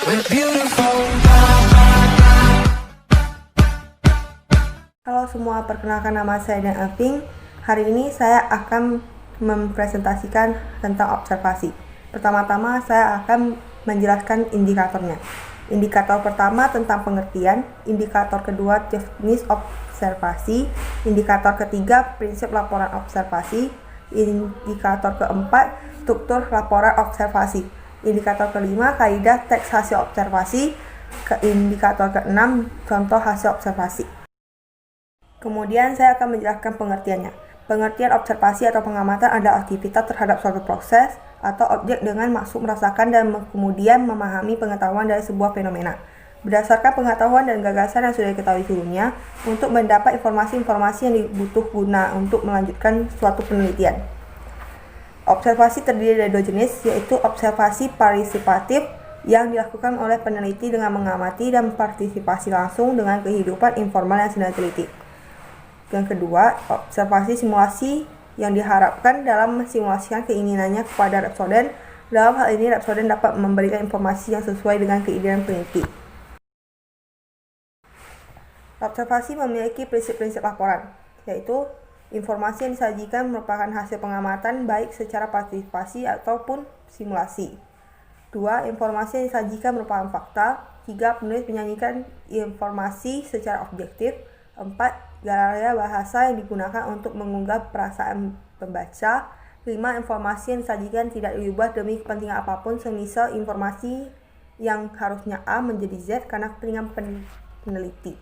Halo semua, perkenalkan nama saya Dan Alving. Hari ini saya akan mempresentasikan tentang observasi. Pertama-tama saya akan menjelaskan indikatornya. Indikator pertama tentang pengertian, indikator kedua jenis observasi, indikator ketiga prinsip laporan observasi, indikator keempat struktur laporan observasi, indikator kelima kaidah teks hasil observasi, indikator keenam contoh hasil observasi. Kemudian saya akan menjelaskan pengertiannya. Pengertian observasi atau pengamatan adalah aktivitas terhadap suatu proses atau objek dengan maksud merasakan dan kemudian memahami pengetahuan dari sebuah fenomena. Berdasarkan pengetahuan dan gagasan yang sudah diketahui sebelumnya, untuk mendapat informasi-informasi yang dibutuh guna untuk melanjutkan suatu penelitian. Observasi terdiri dari dua jenis, yaitu observasi partisipatif yang dilakukan oleh peneliti dengan mengamati dan partisipasi langsung dengan kehidupan informal yang sedang diteliti. Yang kedua, observasi simulasi yang diharapkan dalam mensimulasikan keinginannya kepada responden. Dalam hal ini, responden dapat memberikan informasi yang sesuai dengan keinginan peneliti. Observasi memiliki prinsip-prinsip laporan, yaitu informasi yang disajikan merupakan hasil pengamatan baik secara partisipasi ataupun simulasi. 2. Informasi yang disajikan merupakan fakta. 3. Penulis menyajikan informasi secara objektif. 4. Gaya bahasa yang digunakan untuk mengunggah perasaan pembaca. 5. Informasi yang disajikan tidak diubah demi kepentingan apapun, semisal informasi yang harusnya A menjadi Z karena kepentingan peneliti.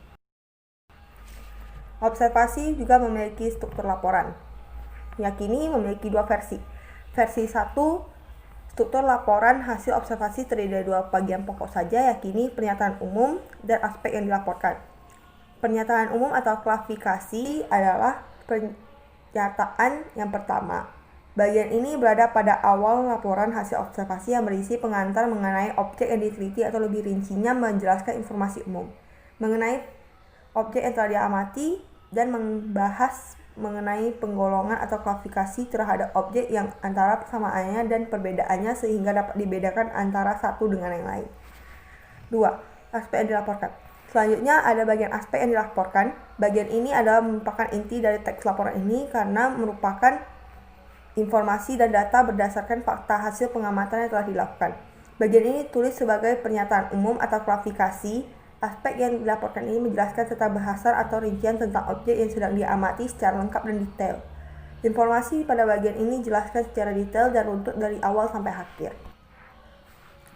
Observasi juga memiliki struktur laporan. Yakini memiliki dua versi. Versi 1, struktur laporan hasil observasi terdiri dari dua bagian pokok saja, yakini pernyataan umum dan aspek yang dilaporkan. Pernyataan umum atau klasifikasi adalah pernyataan yang pertama. Bagian ini berada pada awal laporan hasil observasi yang berisi pengantar mengenai objek yang diteliti atau lebih rincinya menjelaskan informasi umum mengenai objek yang telah diamati dan membahas mengenai penggolongan atau klasifikasi terhadap objek yang antara persamaannya dan perbedaannya sehingga dapat dibedakan antara satu dengan yang lain. 2. Aspek yang dilaporkan. Selanjutnya ada bagian aspek yang dilaporkan. Bagian ini adalah merupakan inti dari teks laporan ini karena merupakan informasi dan data berdasarkan fakta hasil pengamatan yang telah dilakukan. Bagian ini ditulis sebagai pernyataan umum atau klasifikasi. Aspek yang dilaporkan ini menjelaskan serta bahasan atau rincian tentang objek yang sedang diamati secara lengkap dan detail. Informasi pada bagian ini dijelaskan secara detail dan runtut dari awal sampai akhir.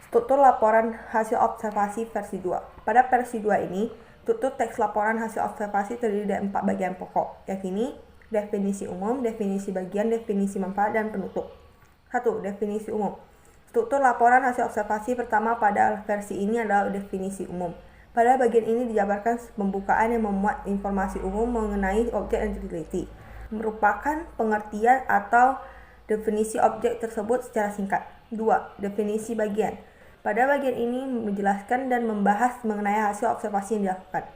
Struktur laporan hasil observasi versi 2. Pada versi 2 ini, struktur teks laporan hasil observasi terdiri dari 4 bagian pokok, yakni definisi umum, definisi bagian, definisi manfaat, dan penutup. 1. Definisi umum. Struktur laporan hasil observasi pertama pada versi ini adalah definisi umum. Pada bagian ini dijabarkan pembukaan yang memuat informasi umum mengenai objek yang diteliti, merupakan pengertian atau definisi objek tersebut secara singkat. 2. Definisi bagian. Pada bagian ini menjelaskan dan membahas mengenai hasil observasi yang dilakukan.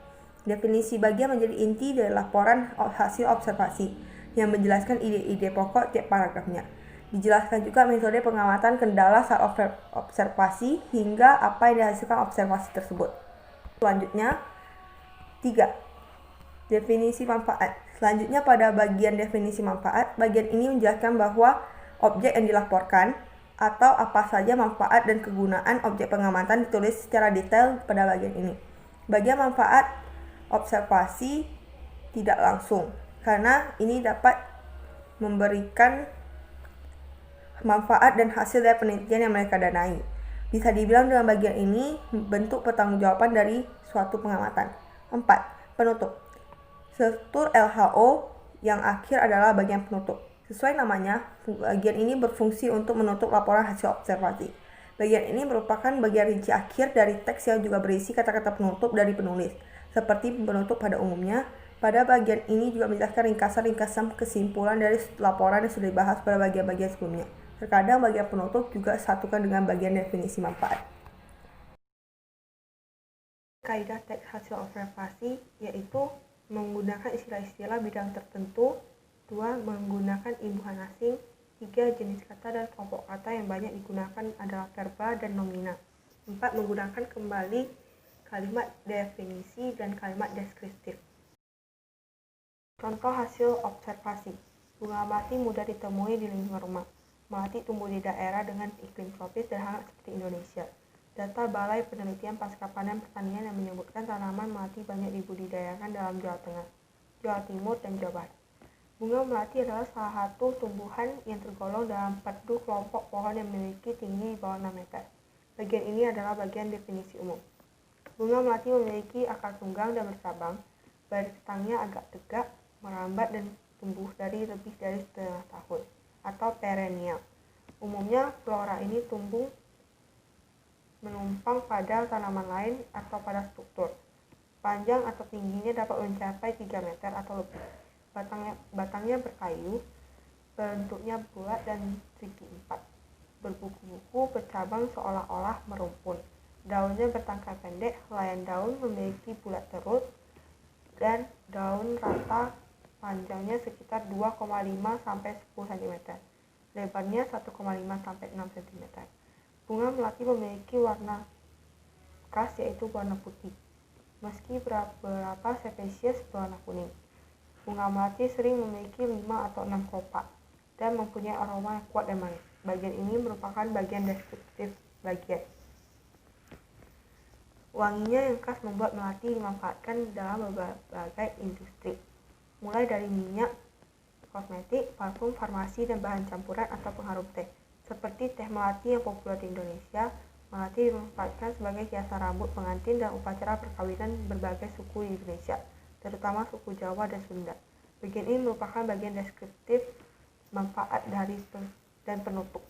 Definisi bagian menjadi inti dari laporan hasil observasi yang menjelaskan ide-ide pokok tiap paragrafnya. Dijelaskan juga metode pengamatan kendala saat observasi hingga apa yang dihasilkan observasi tersebut. Selanjutnya, 3. Definisi manfaat. Selanjutnya pada bagian definisi manfaat, bagian ini menjelaskan bahwa objek yang dilaporkan atau apa saja manfaat dan kegunaan objek pengamatan ditulis secara detail pada bagian ini. Bagian manfaat observasi tidak langsung, karena ini dapat memberikan manfaat dan hasil dari penelitian yang mereka danai. Bisa dibilang dengan bagian ini bentuk pertanggungjawaban dari suatu pengamatan. 4. Penutup. Struktur LHO yang akhir adalah bagian penutup. Sesuai namanya, bagian ini berfungsi untuk menutup laporan hasil observasi. Bagian ini merupakan bagian rinci akhir dari teks yang juga berisi kata-kata penutup dari penulis, seperti penutup pada umumnya. Pada bagian ini juga menjelaskan ringkasan-ringkasan kesimpulan dari laporan yang sudah dibahas pada bagian-bagian sebelumnya. Terkadang bagian penutup juga disatukan dengan bagian definisi manfaat. Kaidah teks hasil observasi yaitu menggunakan istilah-istilah bidang tertentu. 2. Menggunakan imbuhan asing. 3. Jenis kata dan kelompok kata yang banyak digunakan adalah verba dan nomina. 4. Menggunakan kembali kalimat definisi dan kalimat deskriptif. Contoh hasil observasi. Bunga melati mudah ditemui di lingkungan rumah. Melati tumbuh di daerah dengan iklim tropis dan hangat seperti Indonesia. Data Balai Penelitian Pasca Panen Pertanian yang menyebutkan tanaman melati banyak dibudidayakan dalam Jawa Tengah, Jawa Timur, dan Jawa Barat. Bunga melati adalah salah satu tumbuhan yang tergolong dalam perdu kelompok pohon yang memiliki tinggi di bawah 6 meter. Bagian ini adalah bagian definisi umum. Bunga melati memiliki akar tunggang dan bercabang, batangnya agak tegak, merambat dan tumbuh dari lebih dari setengah tahun, atau perennial. Umumnya flora ini tumbuh menumpang pada tanaman lain atau pada struktur. Panjang atau tingginya dapat mencapai 3 meter atau lebih. Batangnya berkayu, bentuknya bulat dan segi empat. Berbuku-buku, bercabang seolah-olah merumpun. Daunnya bertangkai pendek, helaian daun memiliki bulat terus, dan daun rata panjangnya sekitar 2,5 sampai 10 cm. Lebarnya 1,5 sampai 6 cm. Bunga melati memiliki warna khas yaitu warna putih, meski beberapa spesies berwarna kuning. Bunga melati sering memiliki 5 atau 6 kelopak dan mempunyai aroma yang kuat dan manis. Bagian ini merupakan bagian deskriptif bagian. Wanginya yang khas membuat melati dimanfaatkan dalam berbagai industri, mulai dari minyak, kosmetik, parfum, farmasi, dan bahan campuran atau pengharum teh. Seperti teh melati yang populer di Indonesia, melati dimanfaatkan sebagai hiasan rambut pengantin dan upacara perkawinan berbagai suku di Indonesia, terutama suku Jawa dan Sunda. Bagian ini merupakan bagian deskriptif, manfaat dari dan penutup.